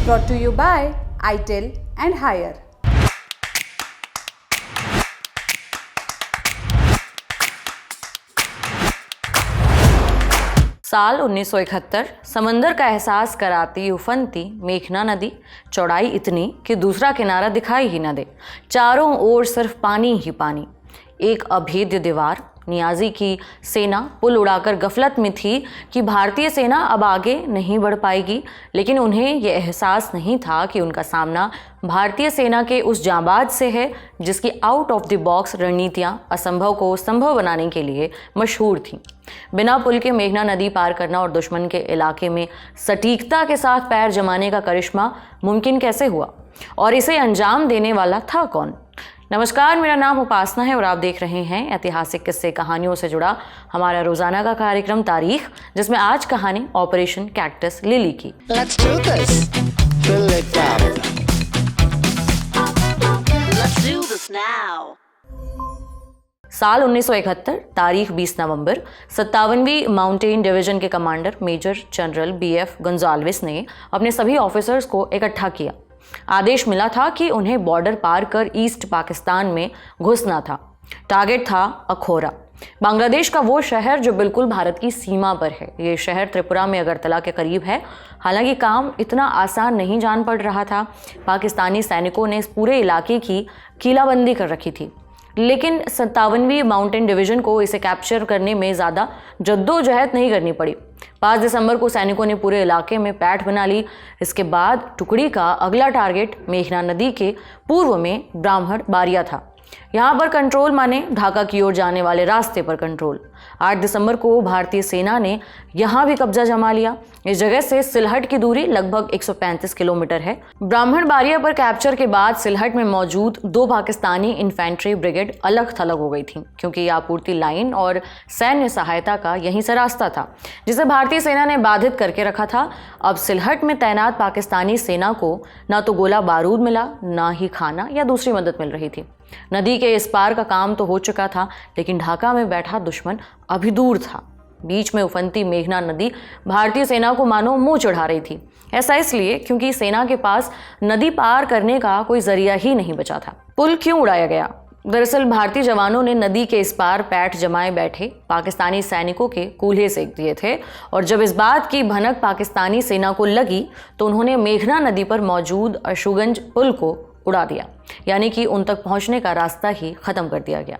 brought to you by ITEL and Higher. साल 1971 समंदर का एहसास कराती उफनती मेघना नदी, चौड़ाई इतनी कि दूसरा किनारा दिखाई ही न दे। चारों ओर सिर्फ पानी ही पानी। एक अभेद्य दीवार। नियाजी की सेना पुल उड़ाकर गफलत में थी कि भारतीय सेना अब आगे नहीं बढ़ पाएगी, लेकिन उन्हें यह एहसास नहीं था कि उनका सामना भारतीय सेना के उस जांबाज से है जिसकी आउट ऑफ द बॉक्स रणनीतियां असंभव को संभव बनाने के लिए मशहूर थीं। बिना पुल के मेघना नदी पार करना और दुश्मन के इलाके में सटीकता के साथ पैर जमाने का करिश्मा मुमकिन कैसे हुआ, और इसे अंजाम देने वाला था कौन? नमस्कार, मेरा नाम उपासना है और आप देख रहे हैं ऐतिहासिक किस्से कहानियों से जुड़ा हमारा रोजाना का कार्यक्रम तारीख, जिसमें आज कहानी ऑपरेशन कैक्टस लिली की। Let's do this. Fill it up. Let's do this now. साल 1971 तारीख 20 नवंबर 57वीं माउंटेन डिवीजन के commander major general BF Gonsalves ने अपने सभी ऑफिसर्स को इकट्ठा किया। आदेश मिला था कि उन्हें बॉर्डर पार कर ईस्ट पाकिस्तान में घुसना था। टारगेट था अखौरा, बांग्लादेश का वो शहर जो बिल्कुल भारत की सीमा पर है। ये शहर त्रिपुरा में अगरतला के करीब है। हालांकि काम इतना आसान नहीं जान पड़ रहा था। पाकिस्तानी सैनिकों ने इस पूरे इलाके की किलाबंदी कर रखी थी, लेकिन 57वीं माउंटेन डिवीजन को इसे कैप्चर करने में ज़्यादा जद्दोजहद नहीं करनी पड़ी। 5 दिसंबर को सैनिकों ने पूरे इलाके में पैठ बना ली। इसके बाद टुकड़ी का अगला टारगेट मेघना नदी के पूर्व में ब्राह्मण बारिया था। यहाँ पर कंट्रोल माने ढाका की ओर जाने वाले रास्ते पर कंट्रोल। 8 दिसंबर को भारतीय सेना ने यहाँ भी कब्जा जमा लिया। इस जगह से सिलहट की दूरी लगभग 135 किलोमीटर है। ब्राह्मण बारिया पर कैप्चर के बाद सिलहट में मौजूद 2 पाकिस्तानी इन्फेंट्री ब्रिगेड अलग थलग हो गई थी, क्योंकि यह आपूर्ति लाइन और सैन्य सहायता का यहीं से रास्ता था जिसे भारतीय सेना ने बाधित करके रखा था। अब सिलहट में तैनात पाकिस्तानी सेना को ना तो गोला बारूद मिला, ना ही खाना या दूसरी मदद मिल रही थी। नदी के इस पार का काम तो हो चुका था, लेकिन ढाका में बैठा दुश्मन अभी दूर था। बीच में उफनती मेघना नदी भारतीय सेना को मानो मुंह चढ़ा रही थी। ऐसा इसलिए क्योंकि सेना के पास नदी पार करने का कोई जरिया ही नहीं बचा था। पुल क्यों उड़ाया गया? दरअसल भारतीय जवानों ने नदी के इस पार पैठ जमाए बैठे पाकिस्तानी सैनिकों के कूल्हे सेक दिए थे, और जब इस बात की भनक पाकिस्तानी सेना को लगी तो उन्होंने मेघना नदी पर मौजूद अशुगंज पुल को उड़ा दिया, यानी कि उन तक पहुंचने का रास्ता ही खत्म कर दिया गया।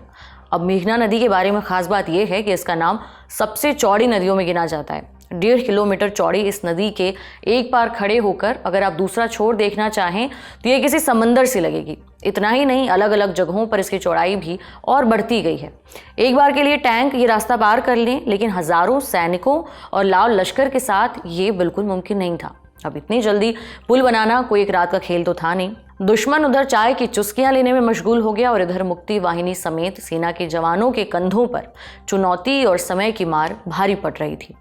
अब मेघना नदी के बारे में खास बात यह है कि इसका नाम सबसे चौड़ी नदियों में गिना जाता है। 1.5 किलोमीटर चौड़ी इस नदी के एक पार खड़े होकर अगर आप दूसरा छोर देखना चाहें तो ये किसी समंदर सी लगेगी। इतना ही नहीं, अलग अलग जगहों पर इसकी चौड़ाई भी और बढ़ती गई है। एक बार के लिए टैंक ये रास्ता पार कर लें, लेकिन हजारों सैनिकों और लाल लश्कर के साथ ये बिल्कुल मुमकिन नहीं था। अब इतनी जल्दी पुल बनाना कोई एक रात का खेल तो था नहीं। दुश्मन उधर चाय की चुस्कियां लेने में मशगूल हो गया और इधर मुक्ति वाहिनी समेत सेना के जवानों के कंधों पर चुनौती और समय की मार भारी पड़ रही थी।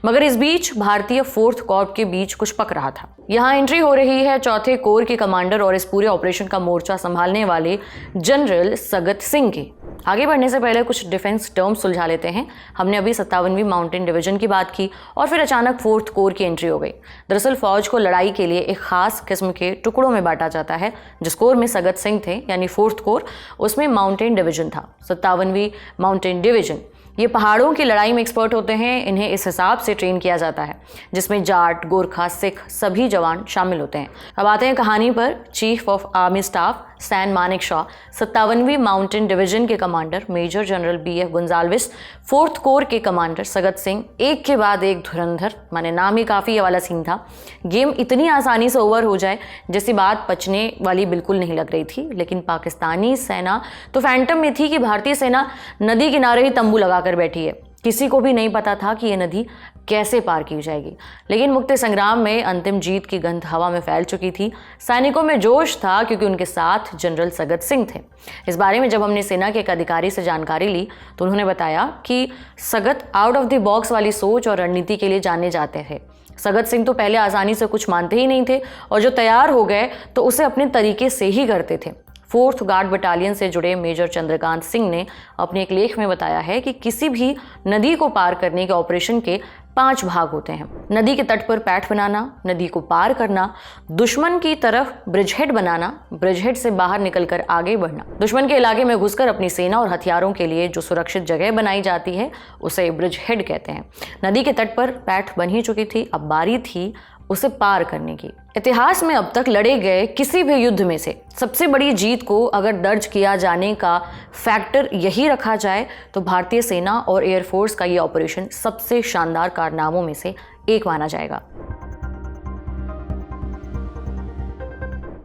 मगर इस बीच भारतीय 4th कॉर्प के बीच कुछ पक रहा था। यहाँ एंट्री हो रही है 4थे कोर के कमांडर और इस पूरे ऑपरेशन का मोर्चा संभालने वाले जनरल सगत सिंह के। आगे बढ़ने से पहले कुछ डिफेंस टर्म्स सुलझा लेते हैं। हमने अभी 57वीं माउंटेन डिवीजन की बात की और फिर अचानक 4th कोर की एंट्री हो गई। दरअसल फौज को लड़ाई के लिए एक खास किस्म के टुकड़ों में बांटा जाता है। जिस कोर में सगत सिंह थे यानी 4th कोर, उसमें माउंटेन डिवीजन था। 57वीं माउंटेन डिवीजन ये पहाड़ों की लड़ाई में एक्सपर्ट होते हैं। इन्हें इस हिसाब से ट्रेन किया जाता है जिसमें जाट, गोरखा, सिख सभी जवान शामिल होते हैं। अब आते हैं कहानी पर। Chief of army staff Sam Manekshaw, 57वीं माउंटेन डिवीजन के commander major general BF Gonsalves, 4th corps के कमांडर सगत सिंह, एक के बाद एक धुरंधर, माने नाम ही काफ़ी ये वाला सीन था। गेम इतनी आसानी से ओवर हो जाए जैसी बात पचने वाली बिल्कुल नहीं लग रही थी। लेकिन पाकिस्तानी सेना तो फैंटम में थी कि भारतीय सेना नदी किनारे ही तंबू लगाकर बैठी है। किसी को भी नहीं पता था कि यह नदी कैसे पार की जाएगी। लेकिन मुक्ति संग्राम में अंतिम जीत की गंध हवा में फैल चुकी थी। सैनिकों में जोश था क्योंकि उनके साथ जनरल सगत सिंह थे। इस बारे में जब हमने सेना के एक अधिकारी से जानकारी ली तो उन्होंने बताया कि Sagat out of the box वाली सोच और रणनीति के लिए जाने जाते थे। सगत सिंह तो पहले आसानी से कुछ मानते ही नहीं थे और जो तैयार हो गए तो उसे अपने तरीके से ही करते थे। 4th गार्ड बटालियन से जुड़े मेजर चंद्रकांत सिंह ने अपने एक लेख में बताया है कि किसी भी नदी को पार करने के ऑपरेशन के 5 भाग होते हैं। नदी के तट पर पैठ बनाना, नदी को पार करना, दुश्मन की तरफ ब्रिजहेड बनाना, ब्रिजहेड से बाहर निकलकर आगे बढ़ना, दुश्मन के इलाके में घुसकर अपनी सेना और हथियारों के लिए जो सुरक्षित जगह बनाई जाती है उसे ब्रिजहेड कहते हैं। नदी के तट पर पैठ बन ही चुकी थी, अब बारी थी उसे पार करने की। इतिहास में अब तक लड़े गए किसी भी युद्ध में से सबसे बड़ी जीत को अगर दर्ज किया जाने का फैक्टर यही रखा जाए तो भारतीय सेना और एयरफोर्स का ये ऑपरेशन सबसे शानदार कारनामों में से एक माना जाएगा।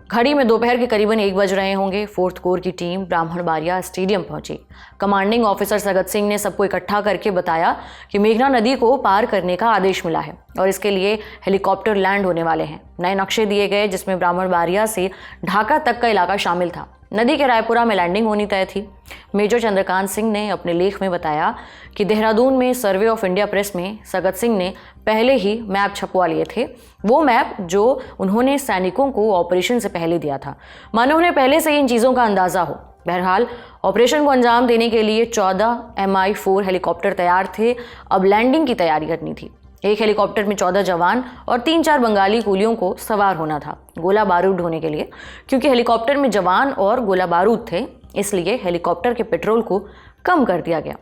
घड़ी में दोपहर के करीबन 1 बज रहे होंगे। 4th कोर की टीम ब्राह्मणबाड़िया स्टेडियम पहुंची। कमांडिंग ऑफिसर सगत सिंह ने सबको इकट्ठा करके बताया कि मेघना नदी को पार करने का आदेश मिला है और इसके लिए हेलीकॉप्टर लैंड होने वाले हैं। नए नक्शे दिए गए जिसमें ब्राह्मणबाड़िया से ढाका तक का इलाका शामिल था। नदी के रायपुरा में लैंडिंग होनी तय थी। मेजर चंद्रकांत सिंह ने अपने लेख में बताया कि देहरादून में सर्वे ऑफ इंडिया प्रेस में सगत सिंह ने पहले ही मैप छपवा लिए थे, वो मैप जो उन्होंने सैनिकों को ऑपरेशन से पहले दिया था, मानो उन्हें पहले से ही इन चीज़ों का अंदाज़ा हो। बहरहाल ऑपरेशन को अंजाम देने के लिए 14 Mi-4 हेलीकॉप्टर तैयार थे। अब लैंडिंग की तैयारी करनी थी। एक हेलीकॉप्टर में 14 जवान और 3-4 बंगाली कूलियों को सवार होना था गोला बारूद ढोने के लिए। क्योंकि हेलीकॉप्टर में जवान और गोला बारूद थे इसलिए हेलीकॉप्टर के पेट्रोल को कम कर दिया गया।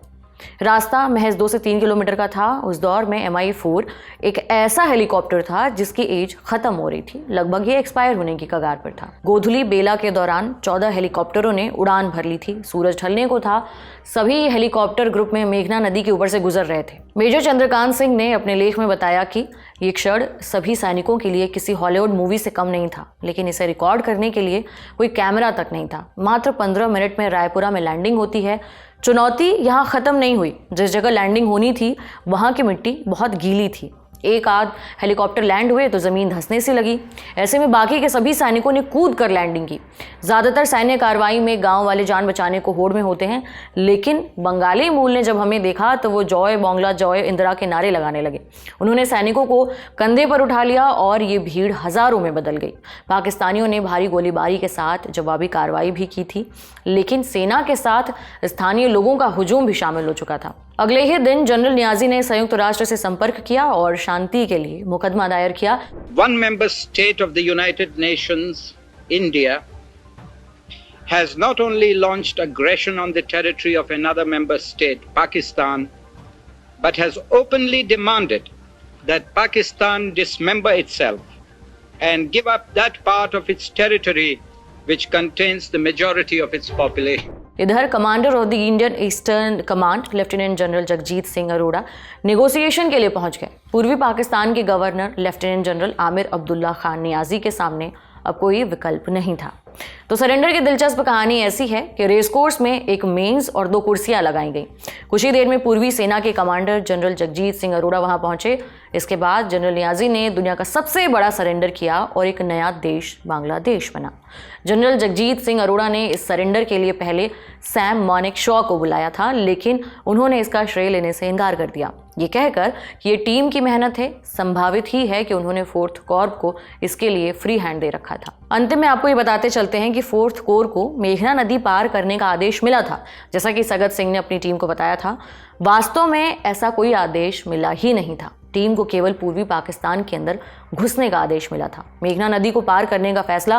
रास्ता महज 2 से 3 किलोमीटर का था। उस दौर में Mi-4 एक ऐसा हेलीकॉप्टर था जिसकी एज खत्म हो रही थी, लगभग ये एक्सपायर होने की कगार पर था। गोधुली बेला के दौरान 14 हेलीकॉप्टरों ने उड़ान भर ली थी। सूरज ढलने को था। सभी हेलीकॉप्टर ग्रुप में मेघना नदी के ऊपर से गुजर रहे थे। मेजर चंद्रकांत सिंह ने अपने लेख में बताया कि ये क्षण सभी सैनिकों के लिए किसी हॉलीवुड मूवी से कम नहीं था, लेकिन इसे रिकॉर्ड करने के लिए कोई कैमरा तक नहीं था। मात्र 15 मिनट में रायपुरा में लैंडिंग होती है। चुनौती यहाँ ख़त्म नहीं हुई। जिस जगह लैंडिंग होनी थी वहाँ की मिट्टी बहुत गीली थी। एक आध हेलीकॉप्टर लैंड हुए तो ज़मीन धंसने सी लगी। ऐसे में बाकी के सभी सैनिकों ने कूद कर लैंडिंग की। ज़्यादातर सैन्य कार्रवाई में गांव वाले जान बचाने को होड़ में होते हैं, लेकिन बंगाली मूल ने जब हमें देखा तो वो जॉय बांग्ला जॉय इंदिरा के नारे लगाने लगे। उन्होंने सैनिकों को कंधे पर उठा लिया और ये भीड़ हज़ारों में बदल गई। पाकिस्तानियों ने भारी गोलीबारी के साथ जवाबी कार्रवाई भी की थी, लेकिन सेना के साथ स्थानीय लोगों का हुजूम भी शामिल हो चुका था। अगले ही दिन जनरल नियाजी ने संयुक्त राष्ट्र से संपर्क किया और शांति के लिए मुकदमा दायर किया। One member state of the United Nations, India, has not only launched aggression on the territory of another member state, Pakistan, but has openly demanded that Pakistan dismember itself and give up that part of its territory which contains the majority of its population. इधर commander of the Indian Eastern Command lieutenant general Jagjit Singh Arora negotiation के लिए पहुंच गए। पूर्वी पाकिस्तान के governor lieutenant general Amir Abdullah Khan Niazi के सामने अब कोई विकल्प नहीं था। तो सरेंडर की दिलचस्प कहानी ऐसी है कि रेस कोर्स में एक मेंस और 2 कुर्सियां लगाई गई। कुछ ही देर में पूर्वी सेना के कमांडर जनरल जगजीत सिंह अरोड़ा वहां पहुंचे। इसके बाद जनरल नियाजी ने दुनिया का सबसे बड़ा सरेंडर किया और एक नया देश बांग्लादेश बना। जनरल जगजीत सिंह अरोड़ा ने इस सरेंडर के लिए पहले सैम मॉनेकशॉ को बुलाया था, लेकिन उन्होंने इसका श्रेय लेने से इनकार कर दिया, ये कहकर कि ये टीम की मेहनत है। संभावित ही है कि उन्होंने 4th कॉर्प को इसके लिए फ्री हैंड दे रखा था। अंतिम में आपको ये बताते चलते हैं कि 4th कोर को मेघना नदी पार करने का आदेश मिला था, जैसा कि सगत सिंह ने अपनी टीम को बताया था। वास्तव में ऐसा कोई आदेश मिला ही नहीं था। टीम को केवल पूर्वी पाकिस्तान के अंदर घुसने का आदेश मिला था। मेघना नदी को पार करने का फैसला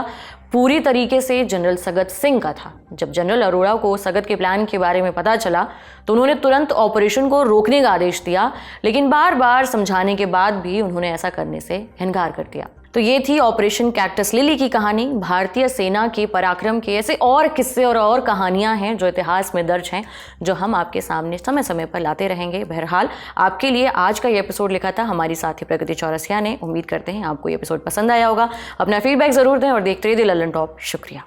पूरी तरीके से जनरल सगत सिंह का था। जब जनरल अरोड़ा को सगत के प्लान के बारे में पता चला तो उन्होंने तुरंत ऑपरेशन को रोकने का आदेश दिया, लेकिन बार बार समझाने के बाद भी उन्होंने ऐसा करने से इनकार कर दिया। तो ये थी ऑपरेशन कैक्टस लिली की कहानी। भारतीय सेना के पराक्रम के ऐसे और किस्से और कहानियां हैं जो इतिहास में दर्ज हैं, जो हम आपके सामने समय समय पर लाते रहेंगे। बहरहाल आपके लिए आज का ये एपिसोड लिखा था हमारी साथी प्रगति चौरसिया ने। उम्मीद करते हैं आपको ये एपिसोड पसंद आया होगा। अपना फीडबैक जरूर दें और देखते रहिए ललन टॉप। शुक्रिया।